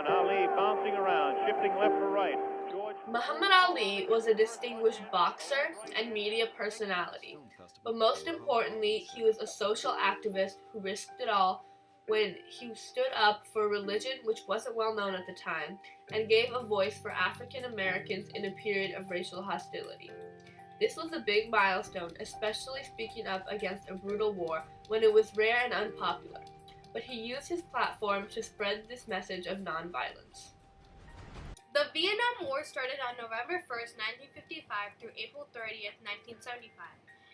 Ali bouncing around, shifting left to right. Muhammad Ali was a distinguished boxer and media personality, but most importantly, he was a social activist who risked it all when he stood up for religion which wasn't well known at the time and gave a voice for African Americans in a period of racial hostility. This was a big milestone, especially speaking up against a brutal war when it was rare and unpopular, but he used his platform to spread this message of nonviolence. The Vietnam War started on November 1st, 1955 through April 30th, 1975.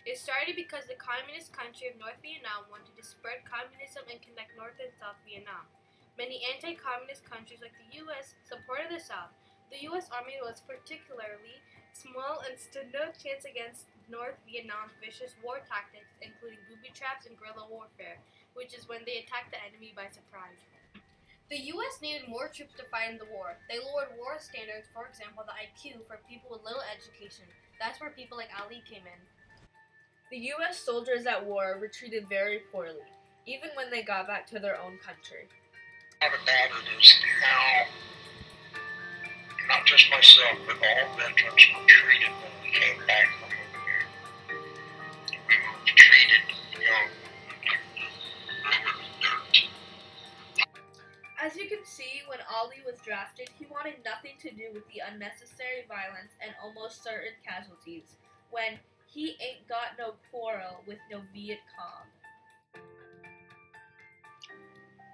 It started because the communist country of North Vietnam wanted to spread communism and connect North and South Vietnam. Many anti-communist countries like the U.S. supported the South. The U.S. Army was particularly small and stood no chance against North Vietnam's vicious war tactics, including booby traps and guerrilla warfare, which is when they attacked the enemy by surprise. The U.S. needed more troops to fight in the war. They lowered war standards, for example, the IQ for people with little education. That's where people like Ali came in. The U.S. soldiers at war retreated very poorly, even when they got back to their own country. Part about it is how not just myself, but all veterans were treated when we came back from over here. We were treated, over the dirt. As you can see, when Ali was drafted, he wanted nothing to do with the unnecessary violence and almost certain casualties, when he ain't got no quarrel with no Viet Cong.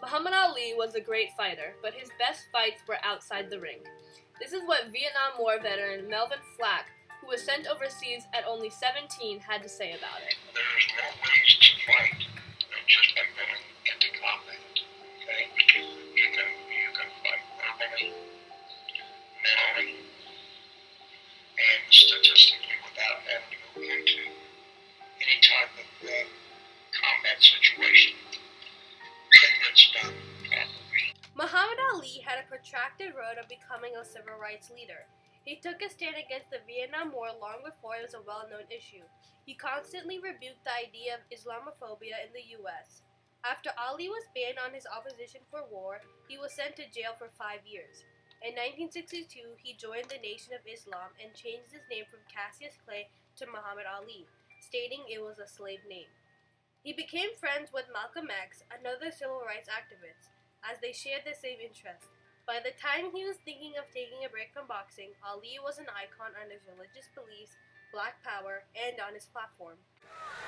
Muhammad Ali was a great fighter, but his best fights were outside the ring. This is what Vietnam War veteran Melvin Flack, who was sent overseas at only 17, had to say about it. There's more ways to fight than just by going into combat. Okay? You can fight verbally, mentally, and statistically without having to go into any type of combat situation. If it's done properly. Muhammad Ali had a protracted road of becoming a civil rights leader. He took a stand against the Vietnam War long before it was a well-known issue. He constantly rebuked the idea of Islamophobia in the U.S. After Ali was banned on his opposition for war, he was sent to jail for 5 years. In 1962, he joined the Nation of Islam and changed his name from Cassius Clay to Muhammad Ali, stating it was a slave name. He became friends with Malcolm X, another civil rights activist, as they shared the same interests. By the time he was thinking of taking a break from boxing, Ali was an icon on his religious beliefs, black power, and on his platform.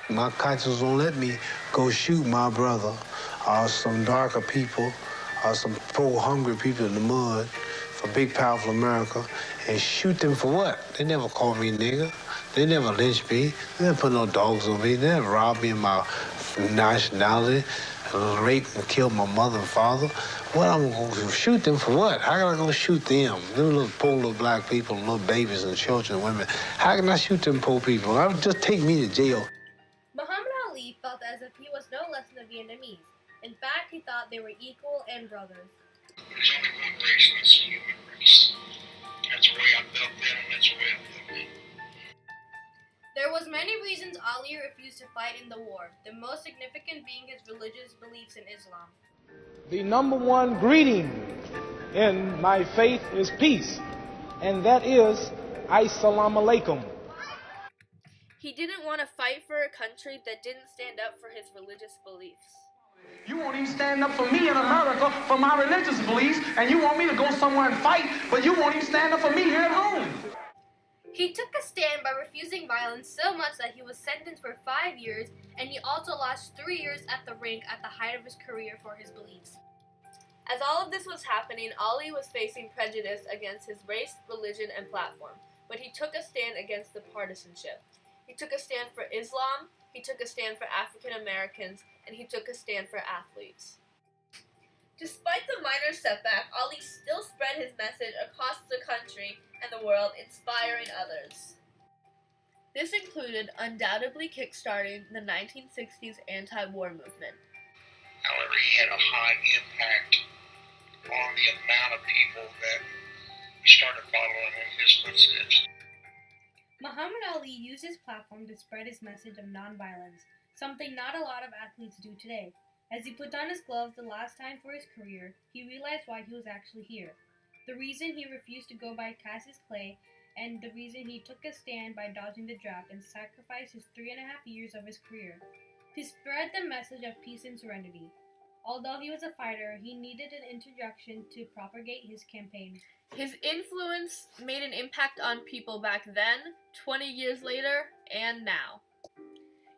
My conscience won't let me go shoot my brother or some darker people or some poor, hungry people in the mud for big, powerful America and shoot them for what? They never called me nigger. They never lynched me. They never put no dogs on me. They never robbed me of my nationality, raped and killed my mother and father. What, I'm going to shoot them for what? How can I go shoot them? Them little poor little black people, little babies and children and women. How can I shoot them poor people? I would just take me to jail. Muhammad Ali felt as if he was no less than the Vietnamese. In fact, he thought they were equal and brothers. There's only one race, and it's the human race. That's the way I felt then, and that's the way I feel now. There was many reasons Ali refused to fight in the war, the most significant being his religious beliefs in Islam. The number one greeting in my faith is peace, and that is Assalamu alaikum. He didn't want to fight for a country that didn't stand up for his religious beliefs. You won't even stand up for me in America for my religious beliefs, and you want me to go somewhere and fight, but you won't even stand up for me here at home. He took a stand by refusing violence so much that he was sentenced for 5 years, and he also lost 3 years at the ring at the height of his career for his beliefs. As all of this was happening, Ali was facing prejudice against his race, religion, and platform, but he took a stand against the partisanship. He took a stand for Islam, he took a stand for African Americans, and he took a stand for athletes. Despite the minor setback, Ali still spread his message across the country and the world, inspiring others. This included undoubtedly kickstarting the 1960s anti-war movement. However, he had a high impact on the amount of people that started following in his footsteps. Muhammad Ali used his platform to spread his message of nonviolence, something not a lot of athletes do today. As he put on his gloves the last time for his career, he realized why he was actually here. The reason he refused to go by Cassius Clay, and the reason he took a stand by dodging the draft and sacrificed his 3.5 years of his career to spread the message of peace and serenity. Although he was a fighter, he needed an introduction to propagate his campaign. His influence made an impact on people back then, 20 years later, and now.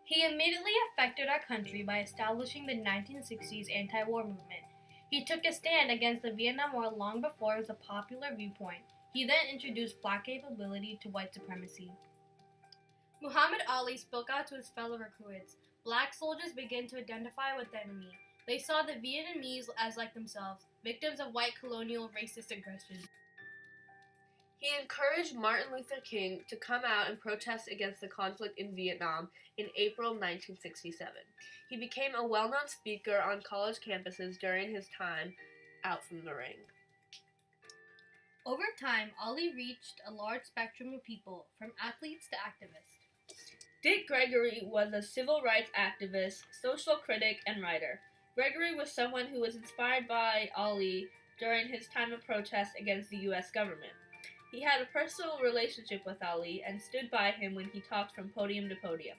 He immediately affected our country by establishing the 1960s anti-war movement. He took a stand against the Vietnam War long before it was a popular viewpoint. He then introduced black capability to white supremacy. Muhammad Ali spoke out to his fellow recruits. Black soldiers began to identify with the enemy. They saw the Vietnamese as like themselves, victims of white colonial racist aggression. He encouraged Martin Luther King to come out and protest against the conflict in Vietnam in April 1967. He became a well-known speaker on college campuses during his time out from the ring. Over time, Ali reached a large spectrum of people, from athletes to activists. Dick Gregory was a civil rights activist, social critic, and writer. Gregory was someone who was inspired by Ali during his time of protest against the U.S. government. He had a personal relationship with Ali and stood by him when he talked from podium to podium.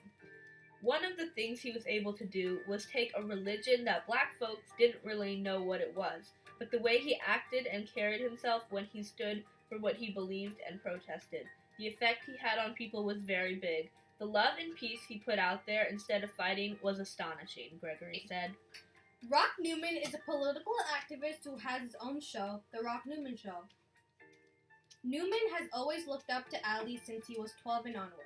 One of the things he was able to do was take a religion that black folks didn't really know what it was, but the way he acted and carried himself when he stood for what he believed and protested. The effect he had on people was very big. The love and peace he put out there instead of fighting was astonishing, Gregory said. Rock Newman is a political activist who has his own show, The Rock Newman Show. Newman has always looked up to Ali since he was 12 and onwards.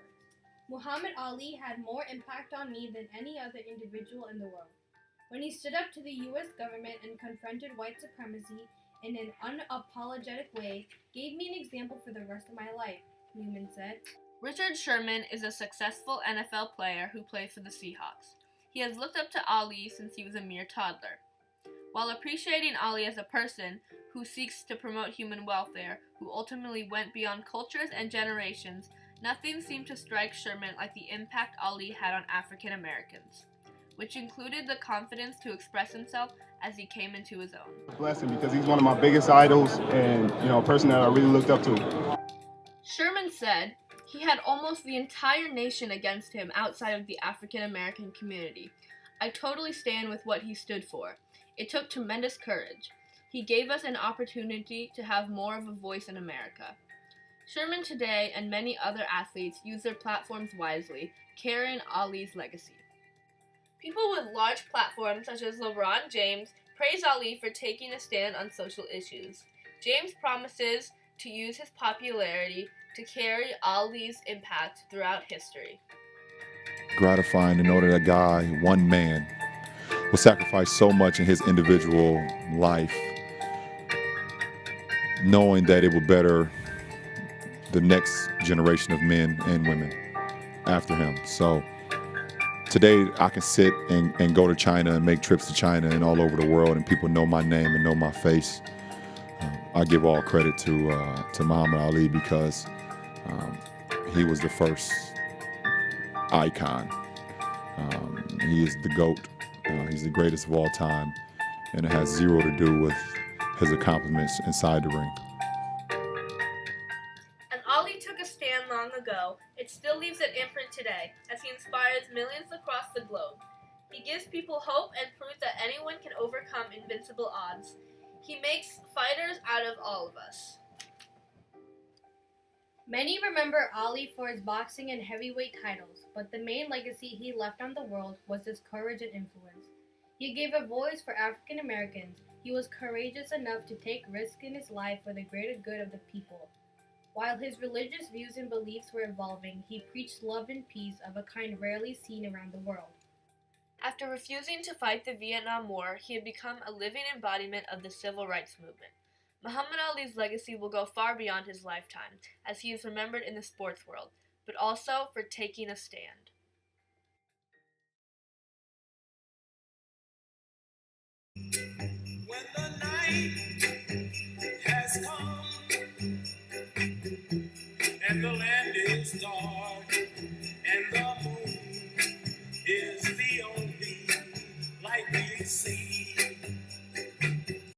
Muhammad Ali had more impact on me than any other individual in the world. When he stood up to the U.S. government and confronted white supremacy in an unapologetic way, gave me an example for the rest of my life, Newman said. Richard Sherman is a successful NFL player who plays for the Seahawks. He has looked up to Ali since he was a mere toddler. While appreciating Ali as a person who seeks to promote human welfare, who ultimately went beyond cultures and generations, nothing seemed to strike Sherman like the impact Ali had on African Americans, which included the confidence to express himself as he came into his own. Blessing because he's one of my biggest idols and, a person that I really looked up to. Sherman said he had almost the entire nation against him outside of the African American community. I totally stand with what he stood for. It took tremendous courage. He gave us an opportunity to have more of a voice in America. Sherman today and many other athletes use their platforms wisely, carrying Ali's legacy. People with large platforms such as LeBron James praise Ali for taking a stand on social issues. James promises to use his popularity to carry Ali's impact throughout history. Gratifying to know that a guy, one man, will sacrifice so much in his individual life, knowing that it will better the next generation of men and women after him. So today I can sit and go to China and make trips to China and all over the world, and people know my name and know my face. I give all credit to Muhammad Ali because he was the first icon. He is the GOAT. He's the greatest of all time, and it has zero to do with his accomplishments inside the ring. And Ali took a stand long ago. It still leaves an imprint today, as he inspires millions across the globe. He gives people hope and proves that anyone can overcome invincible odds. He makes fighters out of all of us. Many remember Ali for his boxing and heavyweight titles, but the main legacy he left on the world was his courage and influence. He gave a voice for African Americans. He was courageous enough to take risks in his life for the greater good of the people. While his religious views and beliefs were evolving, he preached love and peace of a kind rarely seen around the world. After refusing to fight the Vietnam War, he had become a living embodiment of the civil rights movement. Muhammad Ali's legacy will go far beyond his lifetime, as he is remembered in the sports world, but also for taking a stand. When the night